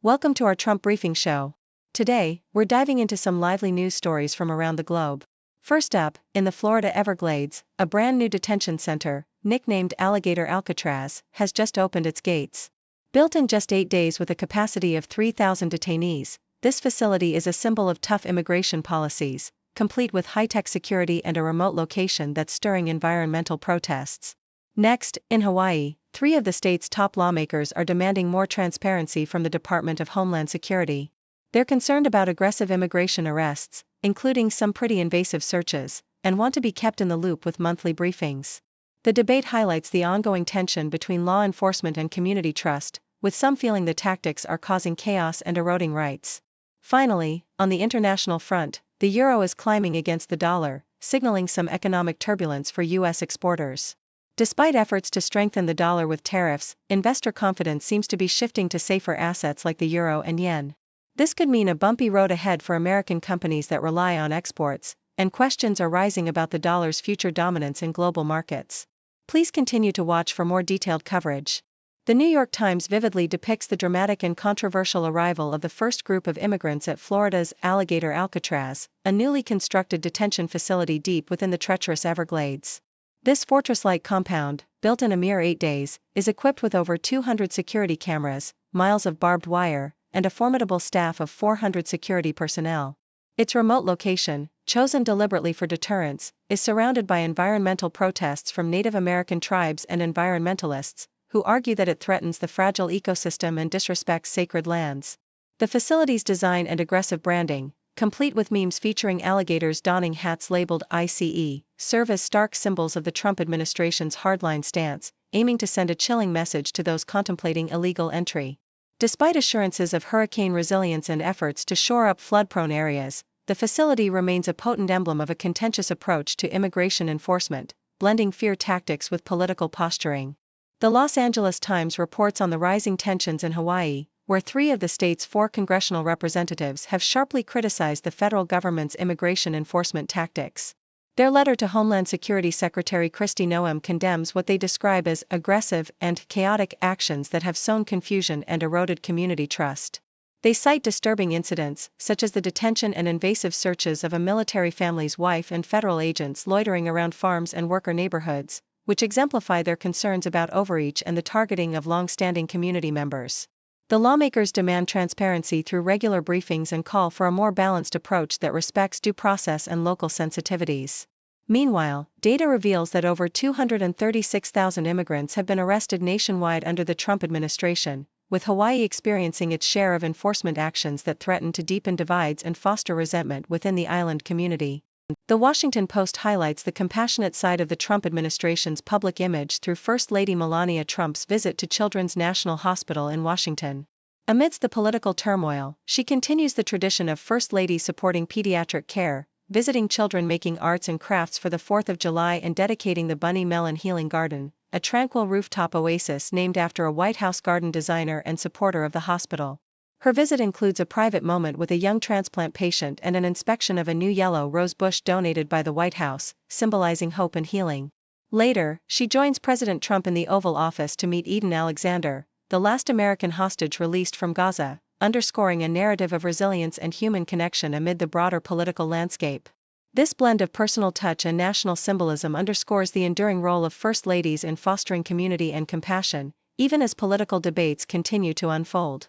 Welcome to our Trump Briefing Show. Today, we're diving into some lively news stories from around the globe. First up, in the Florida Everglades, a brand new detention center, nicknamed Alligator Alcatraz, has just opened its gates. Built in just 8 days with a capacity of 3,000 detainees, this facility is a symbol of tough immigration policies, complete with high-tech security and a remote location that's stirring environmental protests. Next, in Hawaii, 3 of the state's top lawmakers are demanding more transparency from the Department of Homeland Security. They're concerned about aggressive immigration arrests, including some pretty invasive searches, and want to be kept in the loop with monthly briefings. The debate highlights the ongoing tension between law enforcement and community trust, with some feeling the tactics are causing chaos and eroding rights. Finally, on the international front, the euro is climbing against the dollar, signaling some economic turbulence for U.S. exporters. Despite efforts to strengthen the dollar with tariffs, investor confidence seems to be shifting to safer assets like the euro and yen. This could mean a bumpy road ahead for American companies that rely on exports, and questions are rising about the dollar's future dominance in global markets. Please continue to watch for more detailed coverage. The New York Times vividly depicts the dramatic and controversial arrival of the first group of immigrants at Florida's Alligator Alcatraz, a newly constructed detention facility deep within the treacherous Everglades. This fortress-like compound, built in a mere 8 days, is equipped with over 200 security cameras, miles of barbed wire, and a formidable staff of 400 security personnel. Its remote location, chosen deliberately for deterrence, is surrounded by environmental protests from Native American tribes and environmentalists, who argue that it threatens the fragile ecosystem and disrespects sacred lands. The facility's design and aggressive branding, complete with memes featuring alligators donning hats labeled ICE, serve as stark symbols of the Trump administration's hardline stance, aiming to send a chilling message to those contemplating illegal entry. Despite assurances of hurricane resilience and efforts to shore up flood-prone areas, the facility remains a potent emblem of a contentious approach to immigration enforcement, blending fear tactics with political posturing. The Los Angeles Times reports on the rising tensions in Hawaii, where 3 of the state's 4 congressional representatives have sharply criticized the federal government's immigration enforcement tactics. Their letter to Homeland Security Secretary Kristi Noem condemns what they describe as aggressive and chaotic actions that have sown confusion and eroded community trust. They cite disturbing incidents, such as the detention and invasive searches of a military family's wife and federal agents loitering around farms and worker neighborhoods, which exemplify their concerns about overreach and the targeting of long-standing community members. The lawmakers demand transparency through regular briefings and call for a more balanced approach that respects due process and local sensitivities. Meanwhile, data reveals that over 236,000 immigrants have been arrested nationwide under the Trump administration, with Hawaii experiencing its share of enforcement actions that threaten to deepen divides and foster resentment within the island community. The Washington Post highlights the compassionate side of the Trump administration's public image through First Lady Melania Trump's visit to Children's National Hospital in Washington. Amidst the political turmoil, she continues the tradition of First Ladies supporting pediatric care, visiting children making arts and crafts for the 4th of July and dedicating the Bunny Mellon Healing Garden, a tranquil rooftop oasis named after a White House garden designer and supporter of the hospital. Her visit includes a private moment with a young transplant patient and an inspection of a new yellow rose bush donated by the White House, symbolizing hope and healing. Later, she joins President Trump in the Oval Office to meet Eden Alexander, the last American hostage released from Gaza, underscoring a narrative of resilience and human connection amid the broader political landscape. This blend of personal touch and national symbolism underscores the enduring role of First Ladies in fostering community and compassion, even as political debates continue to unfold.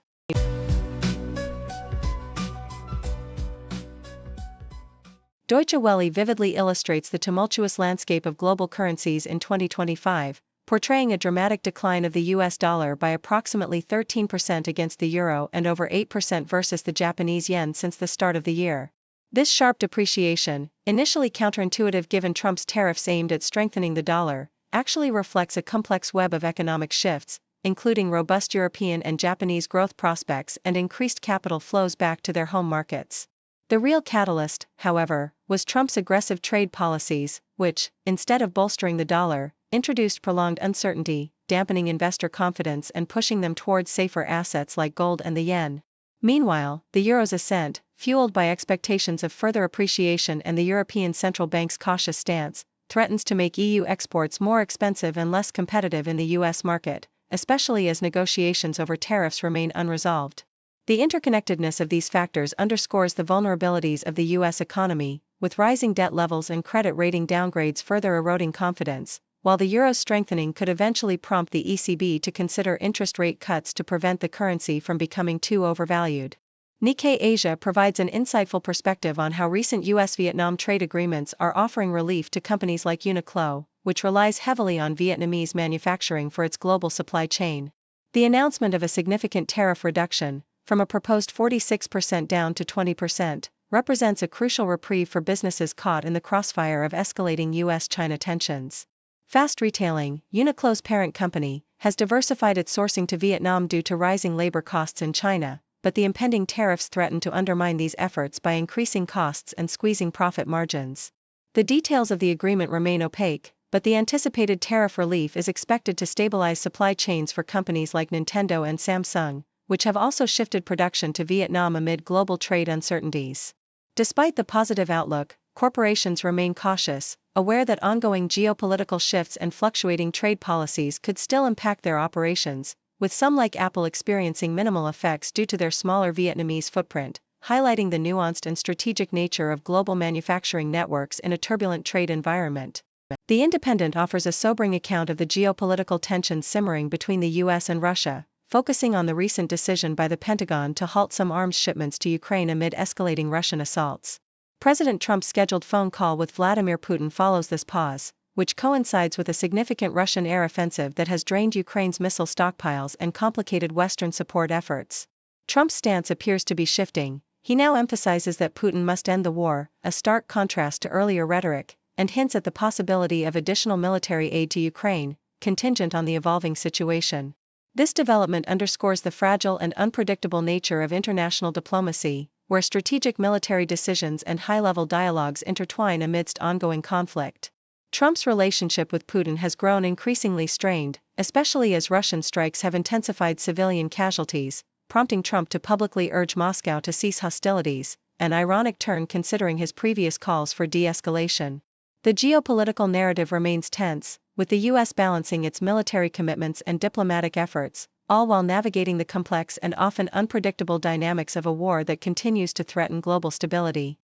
Deutsche Welle vividly illustrates the tumultuous landscape of global currencies in 2025, portraying a dramatic decline of the US dollar by approximately 13% against the euro and over 8% versus the Japanese yen since the start of the year. This sharp depreciation, initially counterintuitive given Trump's tariffs aimed at strengthening the dollar, actually reflects a complex web of economic shifts, including robust European and Japanese growth prospects and increased capital flows back to their home markets. The real catalyst, however, was Trump's aggressive trade policies, which, instead of bolstering the dollar, introduced prolonged uncertainty, dampening investor confidence and pushing them towards safer assets like gold and the yen. Meanwhile, the euro's ascent, fueled by expectations of further appreciation and the European Central Bank's cautious stance, threatens to make EU exports more expensive and less competitive in the US market, especially as negotiations over tariffs remain unresolved. The interconnectedness of these factors underscores the vulnerabilities of the U.S. economy, with rising debt levels and credit rating downgrades further eroding confidence, while the euro's strengthening could eventually prompt the ECB to consider interest rate cuts to prevent the currency from becoming too overvalued. Nikkei Asia provides an insightful perspective on how recent U.S.-Vietnam trade agreements are offering relief to companies like Uniqlo, which relies heavily on Vietnamese manufacturing for its global supply chain. The announcement of a significant tariff reduction, from a proposed 46% down to 20%, represents a crucial reprieve for businesses caught in the crossfire of escalating U.S.-China tensions. Fast Retailing, Uniqlo's parent company, has diversified its sourcing to Vietnam due to rising labor costs in China, but the impending tariffs threaten to undermine these efforts by increasing costs and squeezing profit margins. The details of the agreement remain opaque, but the anticipated tariff relief is expected to stabilize supply chains for companies like Nintendo and Samsung, which have also shifted production to Vietnam amid global trade uncertainties. Despite the positive outlook, corporations remain cautious, aware that ongoing geopolitical shifts and fluctuating trade policies could still impact their operations, with some like Apple experiencing minimal effects due to their smaller Vietnamese footprint, highlighting the nuanced and strategic nature of global manufacturing networks in a turbulent trade environment. The Independent offers a sobering account of the geopolitical tensions simmering between the U.S. and Russia, focusing on the recent decision by the Pentagon to halt some arms shipments to Ukraine amid escalating Russian assaults. President Trump's scheduled phone call with Vladimir Putin follows this pause, which coincides with a significant Russian air offensive that has drained Ukraine's missile stockpiles and complicated Western support efforts. Trump's stance appears to be shifting. He now emphasizes that Putin must end the war, a stark contrast to earlier rhetoric, and hints at the possibility of additional military aid to Ukraine, contingent on the evolving situation. This development underscores the fragile and unpredictable nature of international diplomacy, where strategic military decisions and high-level dialogues intertwine amidst ongoing conflict. Trump's relationship with Putin has grown increasingly strained, especially as Russian strikes have intensified civilian casualties, prompting Trump to publicly urge Moscow to cease hostilities, an ironic turn considering his previous calls for de-escalation. The geopolitical narrative remains tense, with the U.S. balancing its military commitments and diplomatic efforts, all while navigating the complex and often unpredictable dynamics of a war that continues to threaten global stability.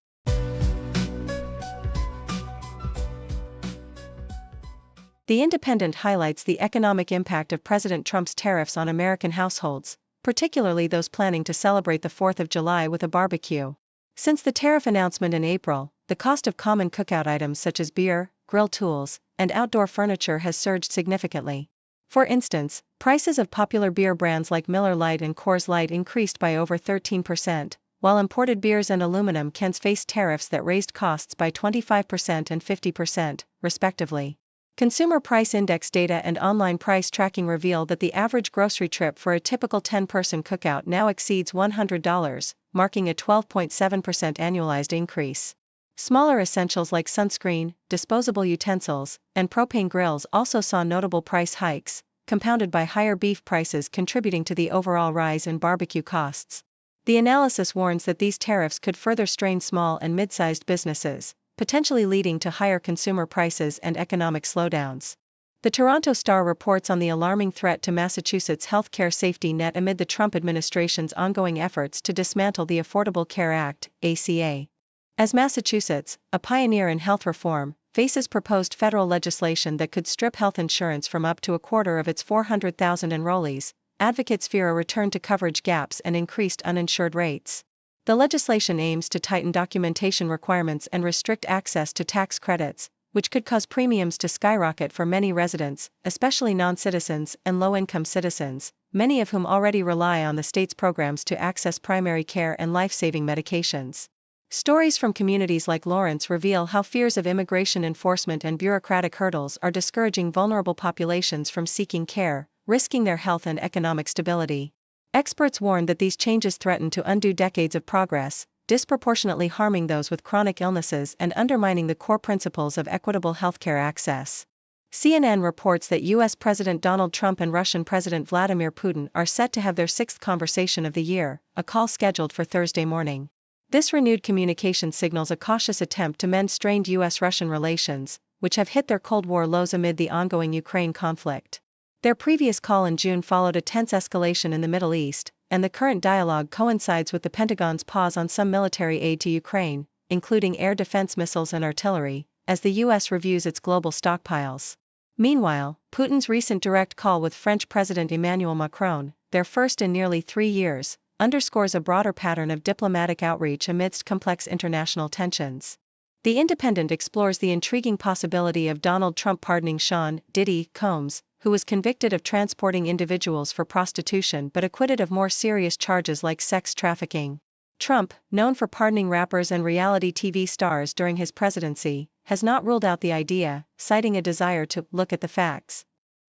The Independent highlights the economic impact of President Trump's tariffs on American households, particularly those planning to celebrate the 4th of July with a barbecue. Since the tariff announcement in April, the cost of common cookout items such as beer, grill tools, and outdoor furniture has surged significantly. For instance, prices of popular beer brands like Miller Lite and Coors Light increased by over 13%, while imported beers and aluminum cans faced tariffs that raised costs by 25% and 50%, respectively. Consumer Price Index data and online price tracking reveal that the average grocery trip for a typical 10-person cookout now exceeds $100, marking a 12.7% annualized increase. Smaller essentials like sunscreen, disposable utensils, and propane grills also saw notable price hikes, compounded by higher beef prices contributing to the overall rise in barbecue costs. The analysis warns that these tariffs could further strain small and mid-sized businesses, potentially leading to higher consumer prices and economic slowdowns. The Toronto Star reports on the alarming threat to Massachusetts' healthcare safety net amid the Trump administration's ongoing efforts to dismantle the Affordable Care Act, ACA. As Massachusetts, a pioneer in health reform, faces proposed federal legislation that could strip health insurance from up to a quarter of its 400,000 enrollees, advocates fear a return to coverage gaps and increased uninsured rates. The legislation aims to tighten documentation requirements and restrict access to tax credits, which could cause premiums to skyrocket for many residents, especially non-citizens and low-income citizens, many of whom already rely on the state's programs to access primary care and life-saving medications. Stories from communities like Lawrence reveal how fears of immigration enforcement and bureaucratic hurdles are discouraging vulnerable populations from seeking care, risking their health and economic stability. Experts warn that these changes threaten to undo decades of progress, disproportionately harming those with chronic illnesses and undermining the core principles of equitable healthcare access. CNN reports that U.S. President Donald Trump and Russian President Vladimir Putin are set to have their sixth conversation of the year, a call scheduled for Thursday morning. This renewed communication signals a cautious attempt to mend strained U.S.-Russian relations, which have hit their Cold War lows amid the ongoing Ukraine conflict. Their previous call in June followed a tense escalation in the Middle East, and the current dialogue coincides with the Pentagon's pause on some military aid to Ukraine, including air defense missiles and artillery, as the US reviews its global stockpiles. Meanwhile, Putin's recent direct call with French President Emmanuel Macron, their first in nearly 3 years, underscores a broader pattern of diplomatic outreach amidst complex international tensions. The Independent explores the intriguing possibility of Donald Trump pardoning Sean "Diddy" Combs, who was convicted of transporting individuals for prostitution but acquitted of more serious charges like sex trafficking. Trump, known for pardoning rappers and reality TV stars during his presidency, has not ruled out the idea, citing a desire to look at the facts.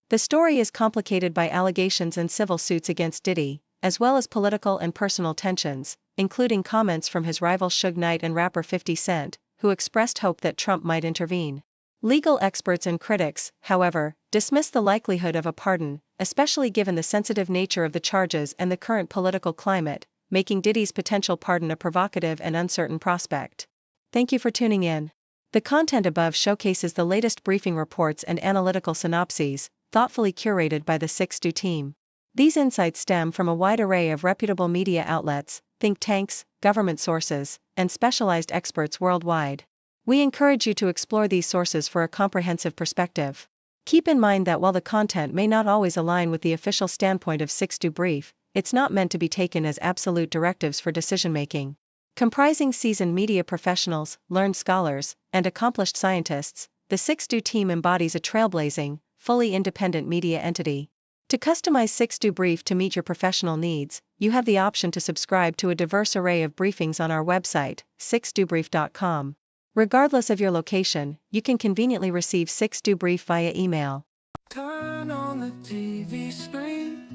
The story is complicated by allegations and civil suits against Diddy, as well as political and personal tensions, including comments from his rivals Suge Knight and rapper 50 Cent, who expressed hope that Trump might intervene. Legal experts and critics, however, dismiss the likelihood of a pardon, especially given the sensitive nature of the charges and the current political climate, making Diddy's potential pardon a provocative and uncertain prospect. Thank you for tuning in. The content above showcases the latest briefing reports and analytical synopses, thoughtfully curated by the 6Do team. These insights stem from a wide array of reputable media outlets, think tanks, government sources, and specialized experts worldwide. We encourage you to explore these sources for a comprehensive perspective. Keep in mind that while the content may not always align with the official standpoint of 6Do Brief, it's not meant to be taken as absolute directives for decision-making. Comprising seasoned media professionals, learned scholars, and accomplished scientists, the 6Do team embodies a trailblazing, fully independent media entity. To customize 6Do Brief to meet your professional needs, you have the option to subscribe to a diverse array of briefings on our website, 6dobrief.com. Regardless of your location, you can conveniently receive 6Do Brief via email. Turn on the TV screen,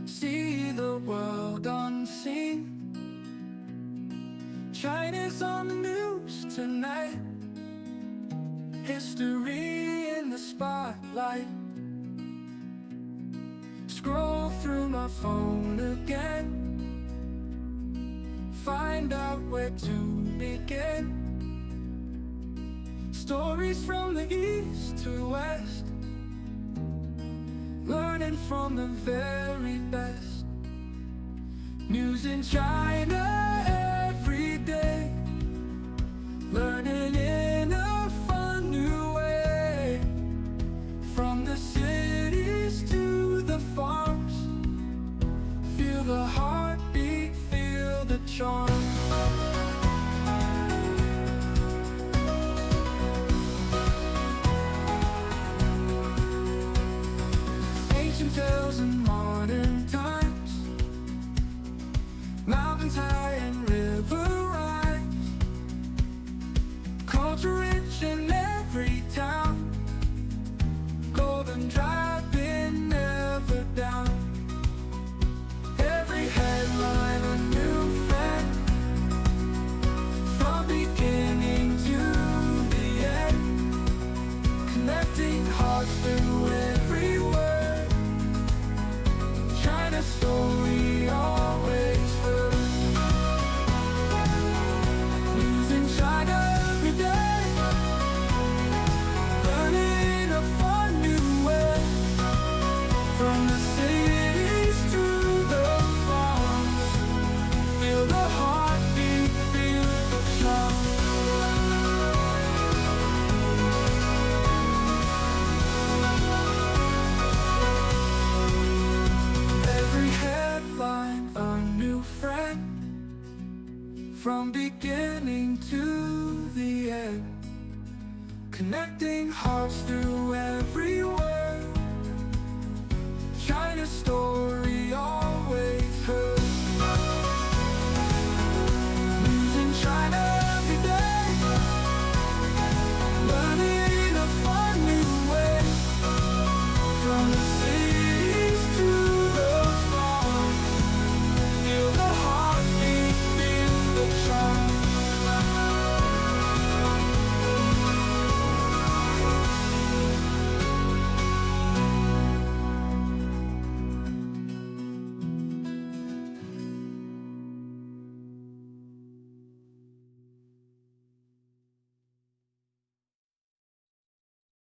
see the world unseen. China's on the news tonight, history in the spotlight. Scroll through my phone again, find out where to begin. Stories from the east to west, learning from the very best. News in China every day, learning in a fun new way. From the cities to the farms, feel the heartbeat, feel the charm. Ancient tales in modern times, mountains high and river rise. Culture rich in every town, golden driving never down. Every headline a new friend, from beginning to the end, connecting hearts through every word. China's story always heard. News in China every day, learning a fun new way. From the cities to the farms, feel the heartbeat, feel the charm. Every headline a new friend, from beginning to the end, connecting hearts through every word.